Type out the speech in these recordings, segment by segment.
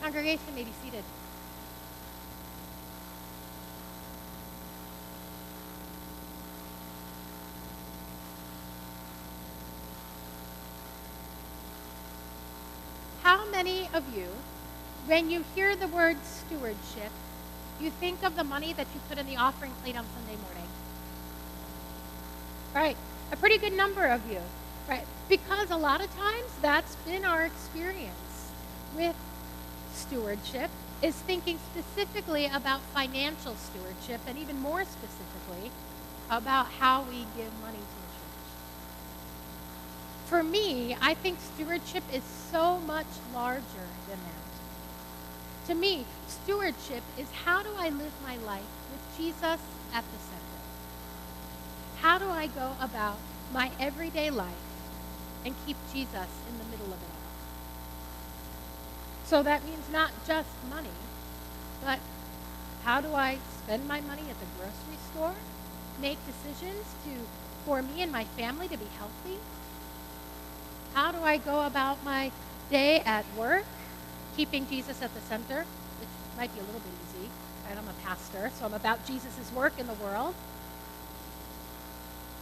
Congregation may be seated. How many of you, when you hear the word stewardship, you think of the money that you put in the offering plate on Sunday morning? Right. A pretty good number of you. Right. Because a lot of times that's been our experience with stewardship, is thinking specifically about financial stewardship, and even more specifically about how we give money to the church. For me, I think stewardship is so much larger than that. To me, stewardship is how do I live my life with Jesus at the center? How do I go about my everyday life and keep Jesus in the middle of it all? So that means not just money, but how do I spend my money at the grocery store? Make decisions for me and my family to be healthy? How do I go about my day at work, keeping Jesus at the center, which might be a little bit easy, right? I'm a pastor, so I'm about Jesus' work in the world.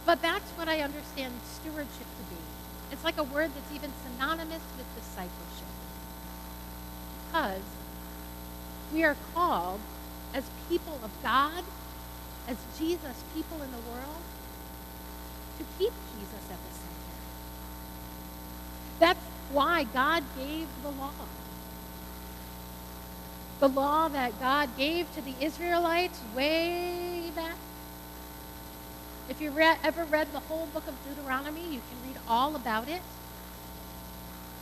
But that's what I understand stewardship to be. It's like a word that's even synonymous with discipleship. Because we are called as people of God, as Jesus people in the world, to keep Jesus at the center. That's why God gave the law. The law that God gave to the Israelites way back. If you ever read the whole book of Deuteronomy, you can read all about it.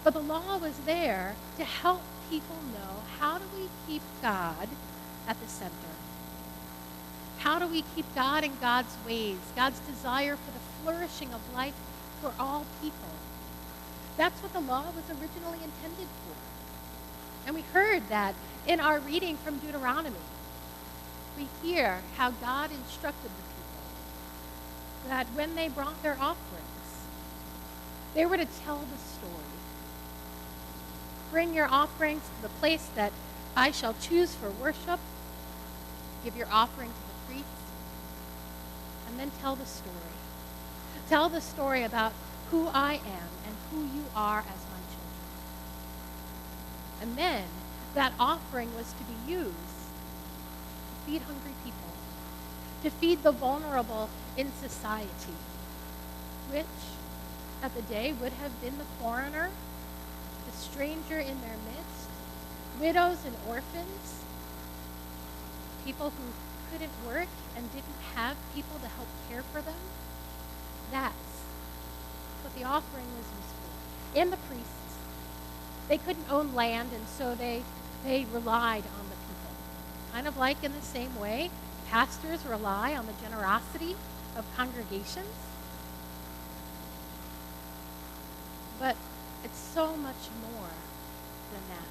But the law was there to help people know, how do we keep God at the center? How do we keep God in God's ways, God's desire for the flourishing of life for all people? That's what the law was originally intended for. And we heard that in our reading from Deuteronomy. We hear how God instructed the people that when they brought their offerings, they were to tell the story. Bring your offerings to the place that I shall choose for worship. Give your offering to the priest. And then tell the story. Tell the story about who I am and who you are as my children. And then that offering was to be used to feed hungry people, to feed the vulnerable in society, which at the day would have been the foreigner, the stranger in their midst, widows and orphans, people who couldn't work and didn't have people to help care for them. That's what the offering was used for. And the priests. They couldn't own land, and so they relied on the people. Kind of like in the same way, pastors rely on the generosity of congregations. But it's so much more than that.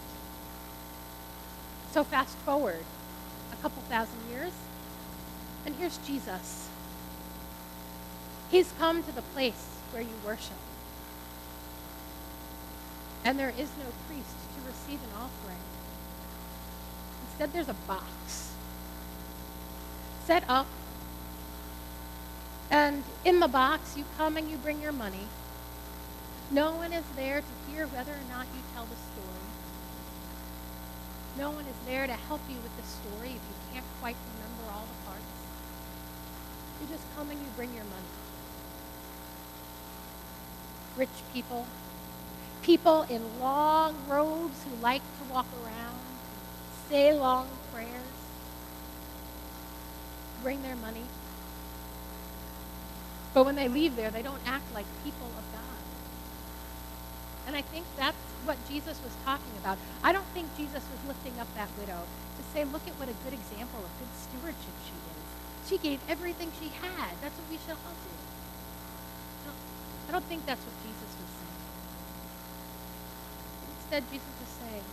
So fast forward a couple thousand years, and here's Jesus. He's come to the place where you worship. And there is no priest to receive an offering. Instead, there's a box set up. And in the box, you come and you bring your money. No one is there to hear whether or not you tell the story. No one is there to help you with the story if you can't quite remember all the parts. You just come and you bring your money. Rich people, people in long robes who like to walk around, say long prayers, bring their money. But when they leave there, they don't act like people of God. And I think that's what Jesus was talking about. I don't think Jesus was lifting up that widow to say, look at what a good example of good stewardship she is. She gave everything she had. That's what we should all do. No, I don't think that's what Jesus was saying. Instead, Jesus is saying,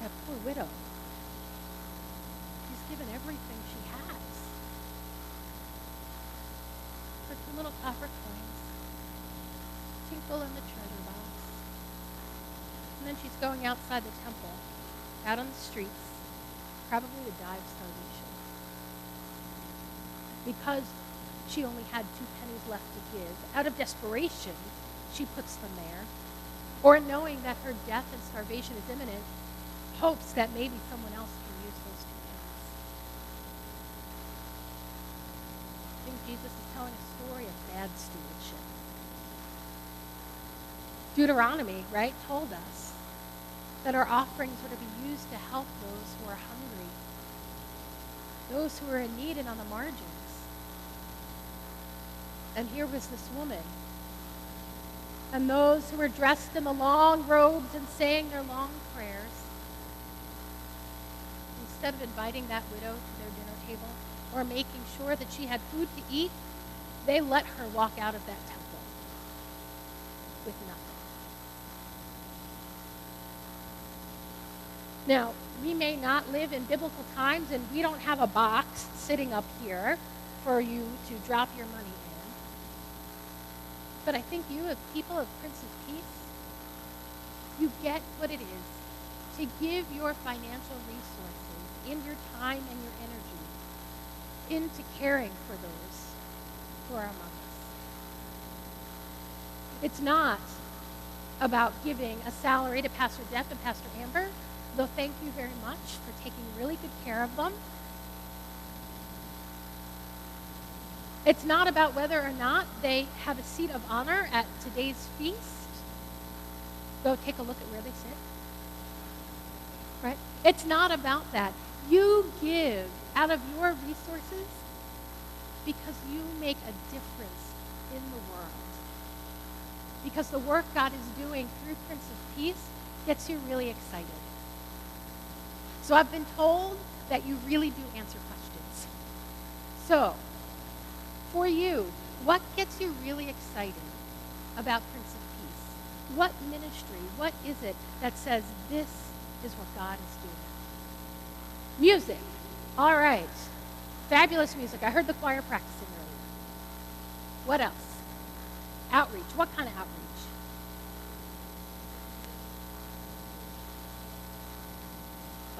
that poor widow, she's given everything she has. Her 2 little copper coins tinkle in the treasure box. And then she's going outside the temple, out on the streets, probably to die of starvation. Because she only had 2 pennies left to give. Out of desperation, she puts them there. Or knowing that her death and starvation is imminent, hopes that maybe someone else can use those 2 pennies. I think Jesus is telling a story of bad stewardship. Deuteronomy, right, told us that our offerings were to be used to help those who are hungry, those who are in need and on the margins. And here was this woman, and those who were dressed in the long robes and saying their long prayers. Instead of inviting that widow to their dinner table or making sure that she had food to eat, they let her walk out of that temple with nothing. Now, we may not live in biblical times, and we don't have a box sitting up here for you to drop your money in. But I think you, as people of Prince of Peace, you get what it is to give your financial resources, in your time and your energy, into caring for those who are among us. It's not about giving a salary to Pastor Jeff and Pastor Amber, though thank you very much for taking really good care of them. It's not about whether or not they have a seat of honor at today's feast. Go take a look at where they sit. Right? It's not about that. You give out of your resources because you make a difference in the world. Because the work God is doing through Prince of Peace gets you really excited. So I've been told that you really do answer questions. So, for you, what gets you really excited about Prince of Peace? What ministry, what is it that says this is what God is doing? Music. All right. Fabulous music. I heard the choir practicing earlier. What else? Outreach. What kind of outreach?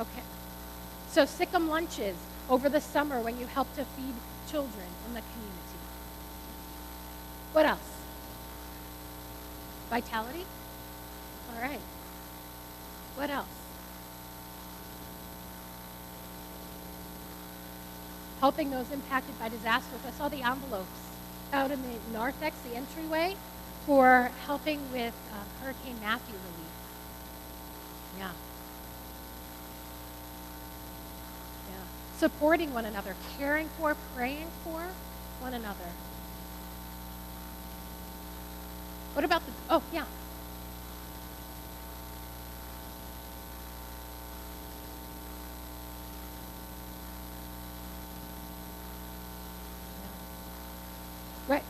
Okay. So Sikkim lunches over the summer when you help to feed children in the community. What else? Vitality? All right. What else? Helping those impacted by disasters. I saw the envelopes out in the narthex, the entryway, for helping with Hurricane Matthew relief. Yeah. Supporting one another, caring for, praying for one another. What about the, oh, yeah. Right.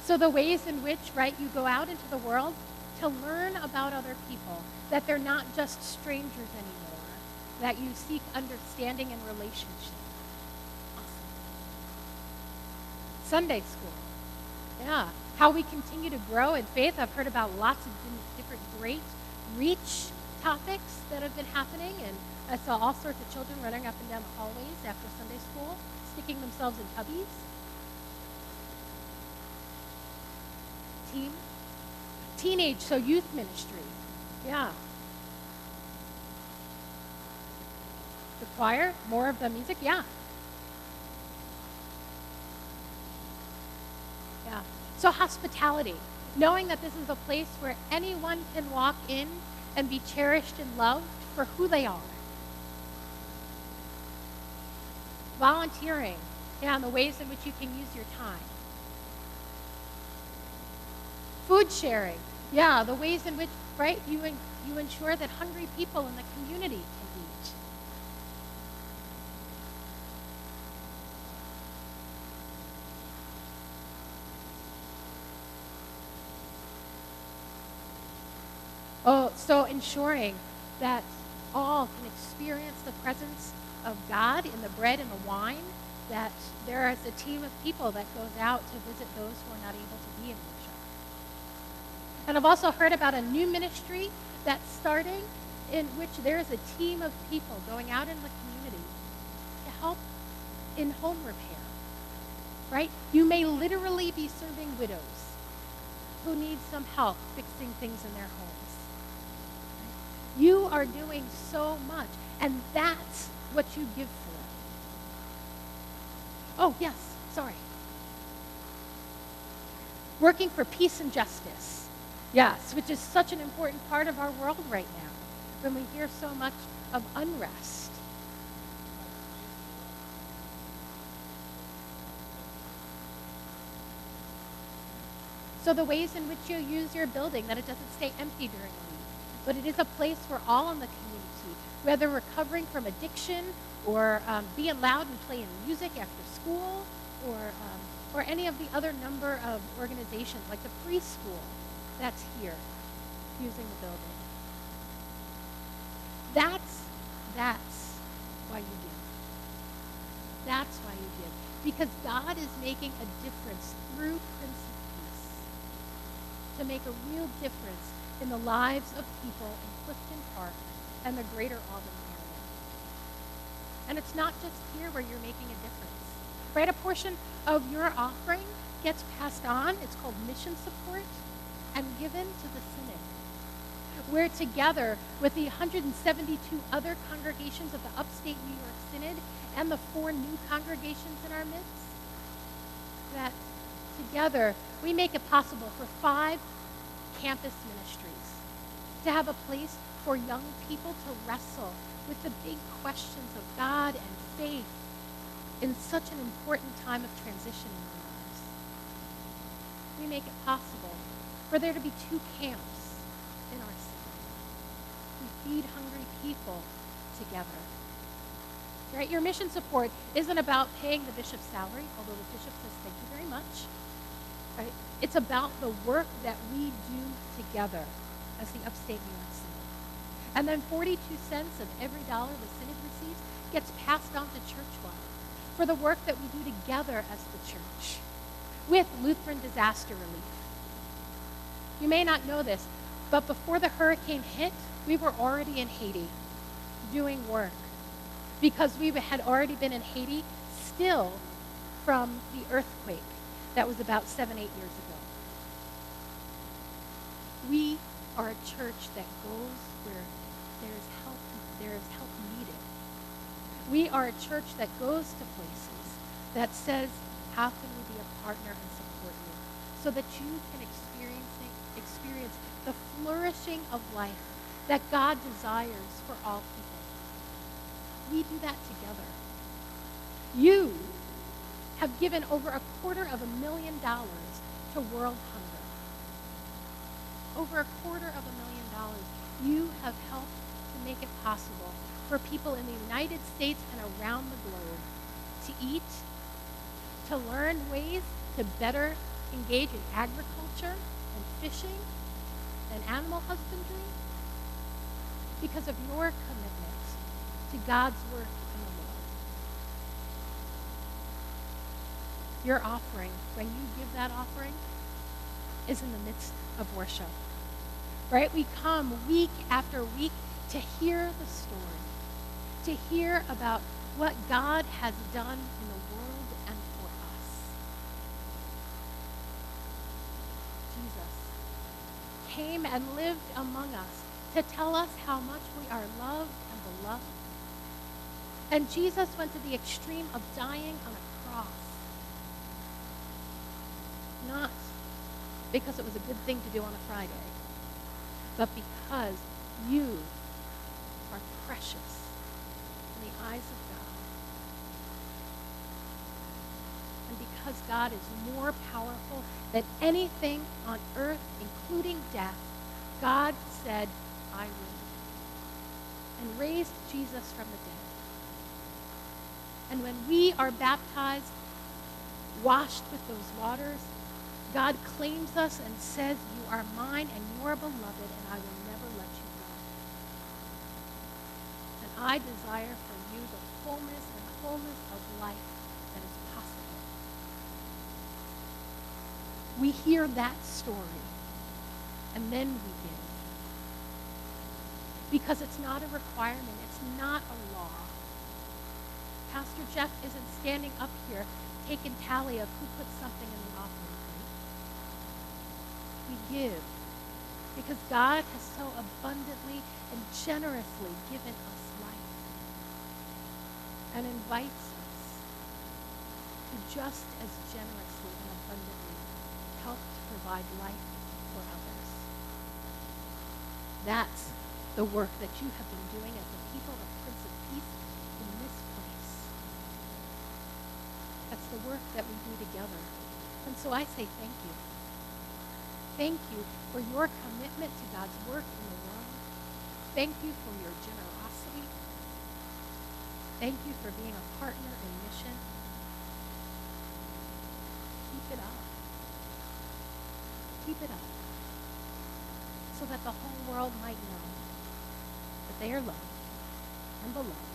So the ways in which, right, you go out into the world to learn about other people, that they're not just strangers anymore, that you seek understanding and relationship. Awesome. Sunday school. Yeah. How we continue to grow in faith. I've heard about lots of different great reach topics that have been happening, and I saw all sorts of children running up and down the hallways after Sunday school, sticking themselves in cubbies. Teenage, so youth ministry. Yeah. The choir, more of the music, yeah. Yeah. So hospitality, knowing that this is a place where anyone can walk in and be cherished and loved for who they are. Volunteering, yeah, and the ways in which you can use your time. Food sharing, yeah, the ways in which, right, you ensure that hungry people in the community can eat. Oh, so ensuring that all can experience the presence of God in the bread and the wine, that there is a team of people that goes out to visit those who are not able to be in worship. And I've also heard about a new ministry that's starting in which there is a team of people going out in the community to help in home repair, right? You may literally be serving widows who need some help fixing things in their homes. Right? You are doing so much, and that's what you give for. Oh, yes, sorry. Working for peace and justice. Yes, which is such an important part of our world right now when we hear so much of unrest. So the ways in which you use your building, that it doesn't stay empty during the week, but it is a place for all in the community, whether recovering from addiction or being loud and playing music after school, or any of the other number of organizations like the preschool that's here using the building. That's why you give. That's why you give. Because God is making a difference through Prince of Peace to make a real difference in the lives of people in Clifton Park and the greater Auburn area. And it's not just here where you're making a difference. Right? A portion of your offering gets passed on. It's called mission support and given to the Synod. We're together with the 172 other congregations of the upstate New York Synod and the 4 new congregations in our midst, that together we make it possible for 5 campus ministries to have a place for young people to wrestle with the big questions of God and faith in such an important time of transition in our lives. We make it possible for there to be 2 camps in our city. We feed hungry people together. Right? Your mission support isn't about paying the bishop's salary, although the bishop says thank you very much. Right? It's about the work that we do together as the upstate New York Synod. And then 42 cents of every dollar the Synod receives gets passed on to churchwide for the work that we do together as the church with Lutheran disaster relief. You may not know this, but before the hurricane hit, we were already in Haiti doing work because we had already been in Haiti still from the earthquake that was about 7-8 years ago. We are a church that goes where there is help needed. We are a church that goes to places that says, how can we be a partner and support you so that you can experience the flourishing of life that God desires for all people. We do that together. You have given over $250,000 to world hunger. Over $250,000. You have helped to make it possible for people in the United States and around the globe to eat, to learn ways to better engage in agriculture and fishing and animal husbandry because of your commitment to God's work in the world. Your offering, when you give that offering, is in the midst of worship. Right? We come week after week to hear the story, to hear about what God has done in the world and for us. Jesus came and lived among us to tell us how much we are loved and beloved. And Jesus went to the extreme of dying on a cross. Not because it was a good thing to do on a Friday, but because you are precious in the eyes of God. And because God is more powerful than anything on earth, including death, God said, I will, and raised Jesus from the dead. And when we are baptized, washed with those waters, God claims us and says, you are mine and you are beloved, and I will never let you go. And I desire for you the fullness and wholeness of life that is possible. We hear that story and then we give. Because it's not a requirement. It's not a law. Pastor Jeff isn't standing up here taking tally of who put something in the offering plate. We give because God has so abundantly and generously given us life and invites us to just as generously and abundantly help to provide life for others. That's the work that you have been doing as the people of Prince of Peace in this place. That's the work that we do together. And so I say thank you. Thank you for your commitment to God's work in the world. Thank you for your generosity. Thank you for being a partner in mission. Keep it up. Keep it up. So that the whole world might know that they are loved and beloved.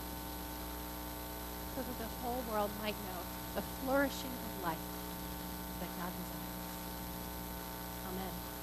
So that the whole world might know the flourishing of life that God desires. Amen.